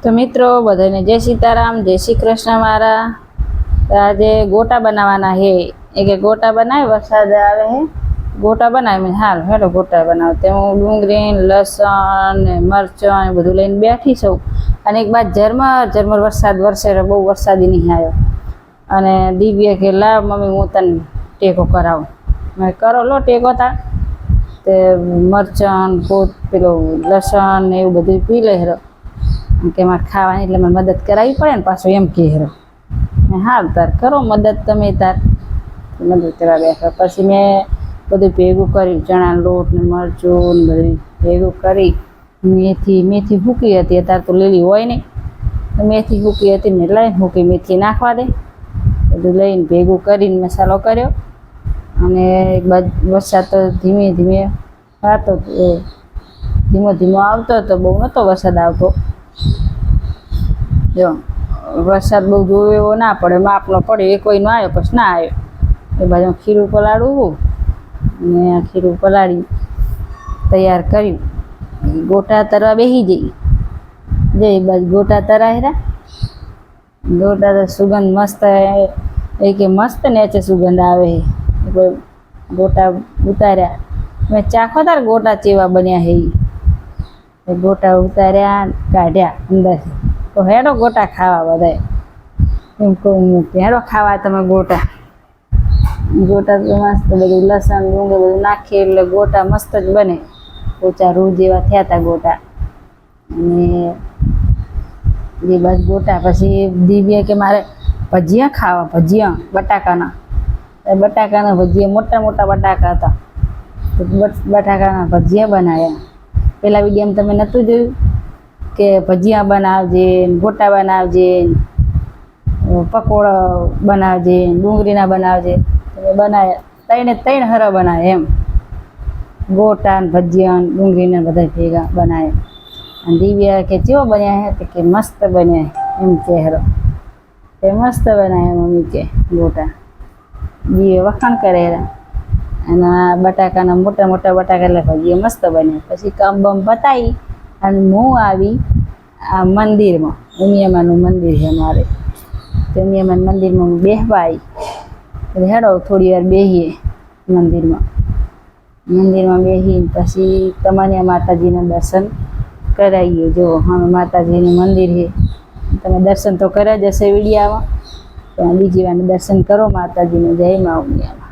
તો મિત્રો બધાને જય સીતારામ, જય શ્રી કૃષ્ણ મારા। તો આજે ગોટા બનાવવાના હે। કે ગોટા બનાવે, વરસાદ આવે હે, ગોટા બનાવે। મેં હાલ હેડો ગોટા બનાવ। તે હું ડુંગળી લસણ ને મરચાં બધું લઈને બેઠી છું। અને એક બાદ ઝરમર વરસાદ વરસે, બહુ વરસાદી નહીં આવ્યો। અને દિવ્ય કે લાવ મમ્મી હું તને ટેકો કરાવું। મેં કરો લો ટેકો તા। તે મરચાં પેલું લસણ ને એવું બધું પી લે હેરો કે મારે ખાવાની એટલે મને મદદ કરાવી પડે ને, પાછું એમ કહે હેરો। મેં હાલ તાર કરો મદદ, તમે તાર મદદ કરવા બેઠા। પછી મેં બધું ભેગું કર્યું, ચણાનો લોટ ને મરચું ને બધું ભેગું કરી। મેથી સૂકી હતી, અત્યારે તો લીલી હોય નહીં, મેથી સૂકી હતી ને લઈને સૂકી મેથી નાખવા દે। બધું લઈને ભેગું કરીને મસાલો કર્યો। અને એક બાજુ વરસાદ તો ધીમે ધીમે આવતો, ધીમો ધીમો આવતો હતો, બહુ નહોતો વરસાદ આવતો। જો વરસાદ બહુ જોવે એવો ના પડે, માપનો પડે, એ કોઈનો આવ્યો પછી ના આવ્યો। એ બાજુ ખીરું પલાળવું અને ખીરું પલાળી તૈયાર કર્યું। ગોટા તરવા બેસી જઈ એ બાજુ ગોટા તરાયરા। ગોટા તો સુગંધ મસ્ત, એ કે મસ્ત નેચે સુગંધ આવે છે। ગોટા ઉતાર્યા, મેં ચાખો તાર ગોટા ચેવા બન્યા છે। એ ગોટા ઉતાર્યા, કાઢ્યા અંદરથી। તો હેડો ગોટા ખાવા બધાય, એમ કહું હું કે હેડો ખાવા તમે ગોટા। ગોટા તો મસ્ત બધું લસણ ડુંગળી બધું નાખીએ એટલે ગોટા મસ્ત જ બને। ઓછા રૂ જેવા થયા હતા ગોટા। અને એ બસ ગોટા પછી દિવ્ય કે મારે ભજીયા ખાવા, ભજીયા બટાકાના। બટાકાના ભજીયા, મોટા મોટા બટાકા હતા, તો બટાકાના ભજીયા બનાવ્યા। પેલા વિડીયોમાં તમે નહોતું જોયું કે ભજીયા બનાવજે, ગોટા બનાવજે, પકોડા બનાવજે, ડુંગળીના બનાવજે। તમે બનાવ્યા, ત્રણ હરા બનાવ્યા એમ, ગોટા ને ભજીયા ને ડુંગળીને બધા ભેગા બનાવ્યા। અને દિવ્યા કે કેવો બન્યા છે, કે મસ્ત બન્યા એમ કે હેરો, તે મસ્ત બનાવ્યા મમ્મી કે ગોટા। દિવ્ય વખાણ કરે હેરા। અને બટાકાના મોટા મોટા બટાકા એટલે ભજીયા મસ્ત બન્યા। પછી કામ બમ પતાવી અને હું આવી આ મંદિરમાં, ઉમિયામાનું મંદિર છે અમારે, તો ઉમિયામાન મંદિરમાં હું બેસવા આવી। હેડો થોડી વાર બેસીએ મંદિરમાં બેસીને પછી તમારી માતાજીના દર્શન કરાવીએ। જો હા માતાજીનું મંદિર છે, તમે દર્શન તો કર્યા જ હશે વિડીયામાં, તો બીજી વાર દર્શન કરો માતાજીને। જય મા ઉમિયા।